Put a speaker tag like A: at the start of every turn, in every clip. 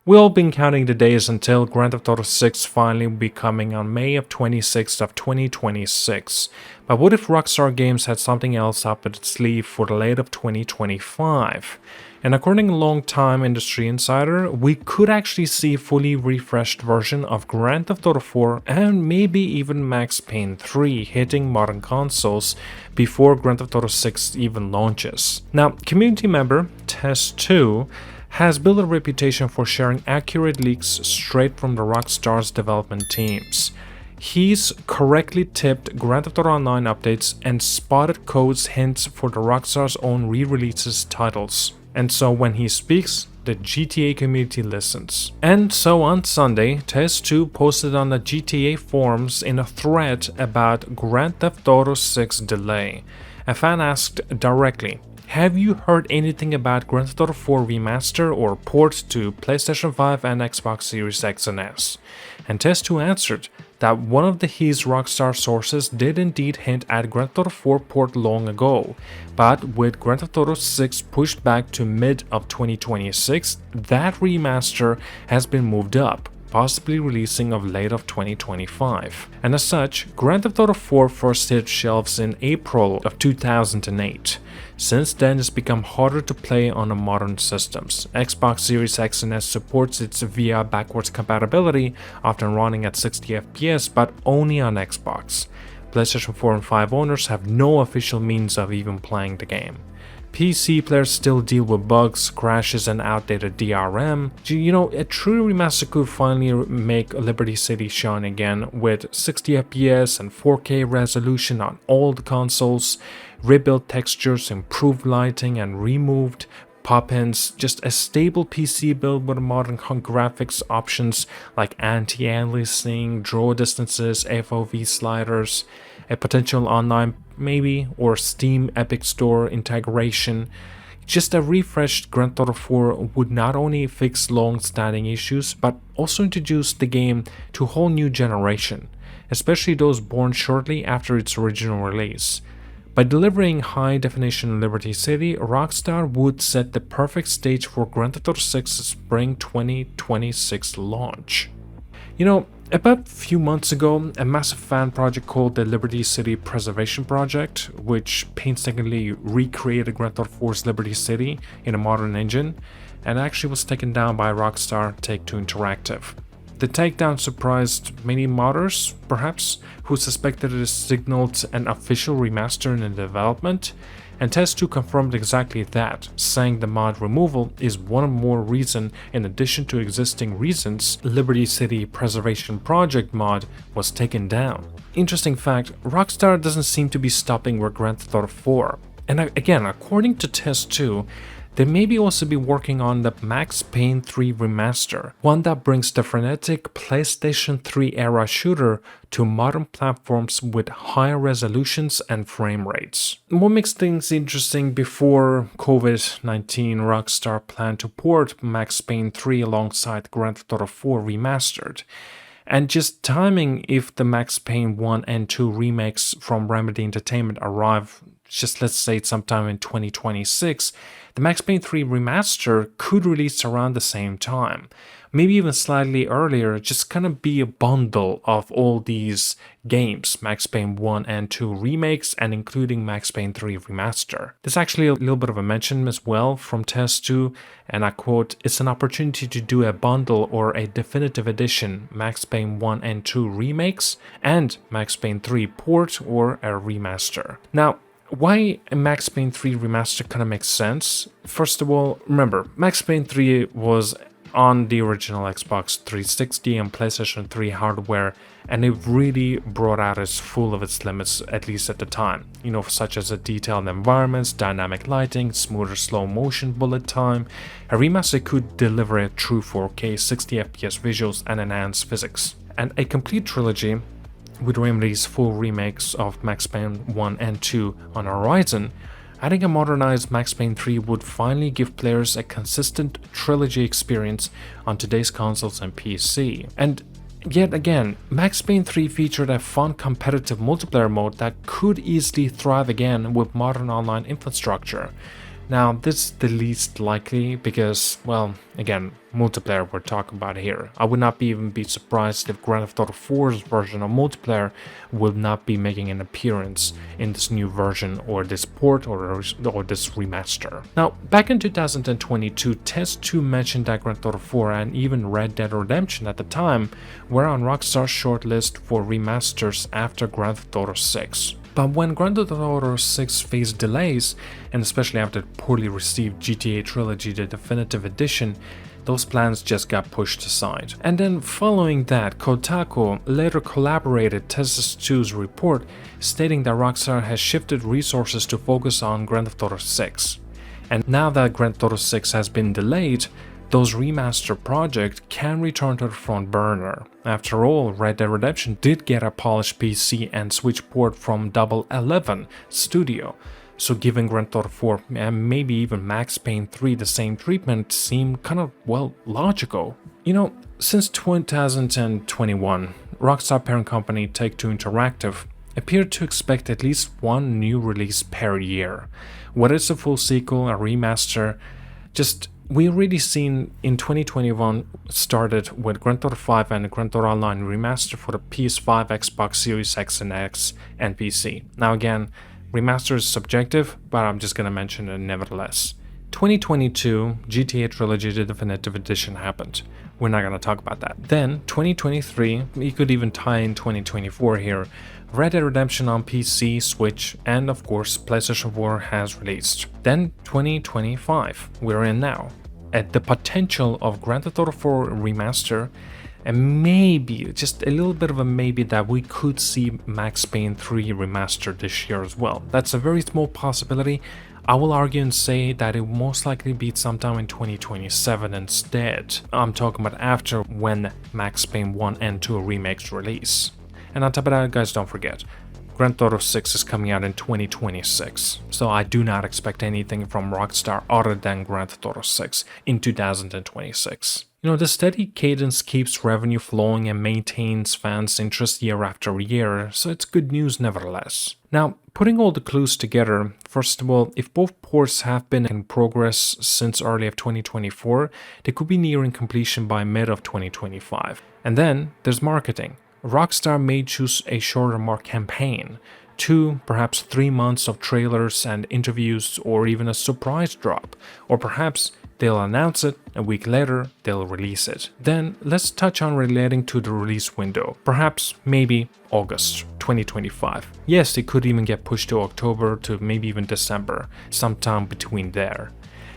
A: We've all been counting the days until Grand Theft Auto 6 finally will be coming on May of 26th of 2026. But what if Rockstar Games had something else up its sleeve for the late of 2025? And according to long-time industry insider, we could actually see a fully refreshed version of Grand Theft Auto 4 and maybe even Max Payne 3 hitting modern consoles before Grand Theft Auto 6 even launches. Now, community member Test2 has built a reputation for sharing accurate leaks straight from the Rockstar's development teams. He's correctly tipped Grand Theft Auto Online updates and spotted codes hints for the Rockstar's own re-releases titles. And so when he speaks, the GTA community listens. And so on Sunday, Test2 posted on the GTA forums in a thread about Grand Theft Auto 6 delay. A fan asked directly, "Have you heard anything about Grand Theft Auto 4 remaster or port to PlayStation 5 and Xbox Series X and S?" And Test2 answered that one of his Rockstar sources did indeed hint at Grand Theft Auto 4 port long ago, but with Grand Theft Auto 6 pushed back to mid of 2026, that remaster has been moved up, possibly releasing of late of 2025. And as such, Grand Theft Auto 4 first hit shelves in April of 2008. Since then, it's become harder to play on the modern systems. Xbox Series X and S supports its via backwards compatibility, often running at 60 FPS, but only on Xbox. PlayStation 4 and 5 owners have no official means of even playing the game. PC players still deal with bugs, crashes, and outdated DRM. A true remaster could finally make Liberty City shine again with 60 FPS and 4K resolution on all the consoles, rebuilt textures, improved lighting, and removed pop-ins, just a stable PC build with modern graphics options like anti-aliasing, draw distances, FOV sliders, a potential online maybe, or Steam Epic Store integration. Just a refreshed Grand Theft Auto 4 would not only fix long-standing issues, but also introduce the game to a whole new generation, especially those born shortly after its original release. By delivering high-definition Liberty City, Rockstar would set the perfect stage for Grand Theft Auto 6's spring 2026 launch. About a few months ago, a massive fan project called the Liberty City Preservation Project, which painstakingly recreated Grand Theft Auto 4's Liberty City in a modern engine, and actually was taken down by Rockstar Take-Two Interactive. The takedown surprised many modders, perhaps, who suspected it signaled an official remaster in development, and Test2 confirmed exactly that, saying the mod removal is one more reason in addition to existing reasons Liberty City Preservation Project mod was taken down. Interesting fact, Rockstar doesn't seem to be stopping with Grand Theft Auto 4. And again, according to Test2, they may also be working on the Max Payne 3 remaster, one that brings the frenetic PlayStation 3 era shooter to modern platforms with higher resolutions and frame rates. What makes things interesting, before COVID-19, Rockstar planned to port Max Payne 3 alongside Grand Theft Auto 4 remastered. And just timing, if the Max Payne 1 and 2 remakes from Remedy Entertainment arrive, just let's say sometime in 2026, the Max Payne 3 remaster could release around the same time. Maybe even slightly earlier, just kind of be a bundle of all these games, Max Payne 1 and 2 remakes and including Max Payne 3 remaster. There's actually a little bit of a mention as well from Test2, and I quote, "It's an opportunity to do a bundle or a definitive edition, Max Payne 1 and 2 remakes and Max Payne 3 port or a remaster." Now, why a Max Payne 3 remaster kind of makes sense? First of all, remember, Max Payne 3 was on the original Xbox 360 and PlayStation 3 hardware, and it really brought out its full of its limits, at least at the time. Such as the detailed environments, dynamic lighting, smoother slow motion bullet time. A remaster could deliver a true 4K 60 FPS visuals and enhanced physics. And a complete trilogy with Remedy's full remakes of Max Payne 1 and 2 on horizon, adding a modernized Max Payne 3 would finally give players a consistent trilogy experience on today's consoles and PC. And yet again, Max Payne 3 featured a fun competitive multiplayer mode that could easily thrive again with modern online infrastructure. Now, this is the least likely because, well, again, multiplayer we're talking about here. I would not even be surprised if Grand Theft Auto 4's version of multiplayer will not be making an appearance in this new version or this port or this remaster. Now, back in 2022, Test2 mentioned that Grand Theft Auto 4 and even Red Dead Redemption at the time were on Rockstar's shortlist for remasters after Grand Theft Auto 6. But when Grand Theft Auto 6 faced delays, and especially after the poorly received GTA Trilogy The Definitive Edition, those plans just got pushed aside. And then following that, Kotaku later collaborated Test2's report stating that Rockstar has shifted resources to focus on Grand Theft Auto 6. And now that Grand Theft Auto 6 has been delayed, those remaster projects can return to the front burner. After all, Red Dead Redemption did get a polished PC and Switch port from Double 11 Studio, so giving Grand Theft Auto 4 and maybe even Max Payne 3 the same treatment seemed kind of, well, logical. You know, since 2021, Rockstar parent company Take-Two Interactive appeared to expect at least one new release per year. Whether it's a full sequel, a remaster, we already seen in 2021 started with Grand Theft Auto 5 and Grand Theft Auto Online remaster for the PS5, Xbox Series X and X, and PC. Now again, remaster is subjective, but I'm just gonna mention it nevertheless. 2022 GTA Trilogy The Definitive Edition happened. We're not gonna talk about that. Then 2023, you could even tie in 2024 here. Red Dead Redemption on PC, Switch, and of course PlayStation 4 has released. Then 2025, we're in now. At the potential of Grand Theft Auto 4 remaster, and maybe, just a little bit of a maybe that we could see Max Payne 3 remastered this year as well. That's a very small possibility. I will argue and say that it will most likely be sometime in 2027 instead. I'm talking about after when Max Payne 1 and 2 remakes release. And on top of that, guys, don't forget, Grand Theft Auto 6 is coming out in 2026, so I do not expect anything from Rockstar other than Grand Theft Auto 6 in 2026. You know, the steady cadence keeps revenue flowing and maintains fans' interest year after year, so it's good news nevertheless. Now, putting all the clues together, first of all, if both ports have been in progress since early of 2024, they could be nearing completion by mid of 2025. And then there's marketing. Rockstar may choose a shorter campaign, 2, perhaps 3 months of trailers and interviews, or even a surprise drop, or perhaps they'll announce it, a week later they'll release it. Then let's touch on relating to the release window, perhaps maybe August 2025. Yes, it could even get pushed to October to maybe even December, sometime between there.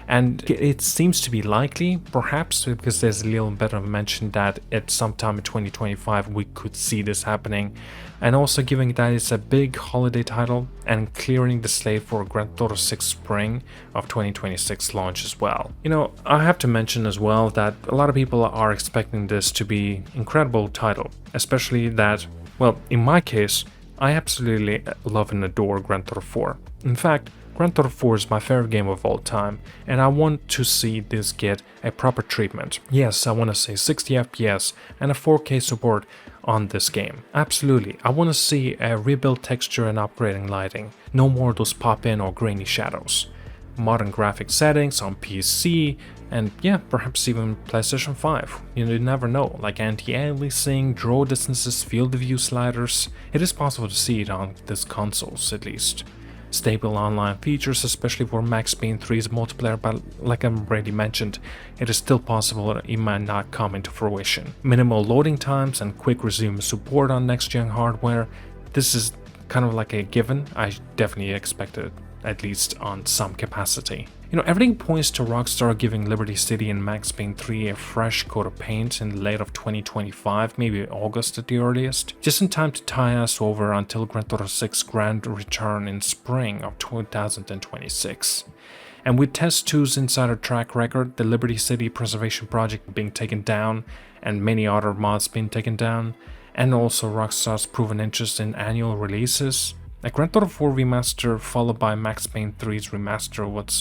A: And it seems to be likely, perhaps, because there's a little bit of mention that at some time in 2025 we could see this happening. And also given that it's a big holiday title and clearing the slate for Grand Theft Auto 6 spring of 2026 launch as well. You know, I have to mention as well that a lot of people are expecting this to be an incredible title, especially that, well, in my case, I absolutely love and adore Grand Theft Auto 4. In fact, Grand Theft Auto 4 is my favorite game of all time, and I want to see this get a proper treatment. Yes, I want to say 60 FPS and a 4K support on this game. Absolutely, I want to see a rebuilt texture and upgrading lighting. No more of those pop-in or grainy shadows. Modern graphic settings on PC, and yeah, perhaps even PlayStation 5. You never know, like anti-aliasing, draw distances, field of view sliders. It is possible to see it on these consoles at least. Stable online features, especially for Max Payne 3's multiplayer, but like I already mentioned, it is still possible that it might not come into fruition. Minimal loading times and quick resume support on next-gen hardware. This is kind of like a given. I definitely expect it, at least on some capacity. You know, everything points to Rockstar giving Liberty City and Max Payne 3 a fresh coat of paint in late of 2025, maybe August at the earliest, just in time to tie us over until Grand Theft Auto 6 grand return in spring of 2026. And with Test2's insider track record, the Liberty City Preservation Project being taken down, and many other mods being taken down, and also Rockstar's proven interest in annual releases, a Grand Theft Auto 4 remaster followed by Max Payne 3's remaster would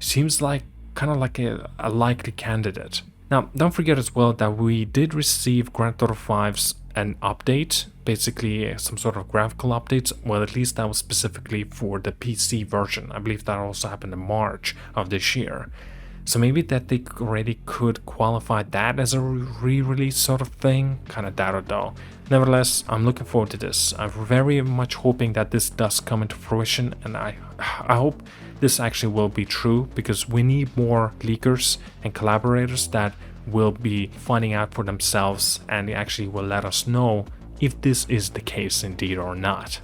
A: seems like kind of like a likely candidate. Now, don't forget as well that we did receive Grand Theft Auto 5's an update, basically some sort of graphical updates. Well, at least that was specifically for the PC version. I believe that also happened in March of this year. So maybe that they already could qualify that as a re-release sort of thing. Kind of doubt it though. Nevertheless, I'm looking forward to this. I'm very much hoping that this does come into fruition, and I hope this actually will be true, because we need more leakers and collaborators that will be finding out for themselves and actually will let us know if this is the case indeed or not.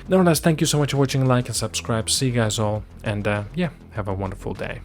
A: Nevertheless, thank you so much for watching, like and subscribe. See you guys all, and yeah, have a wonderful day.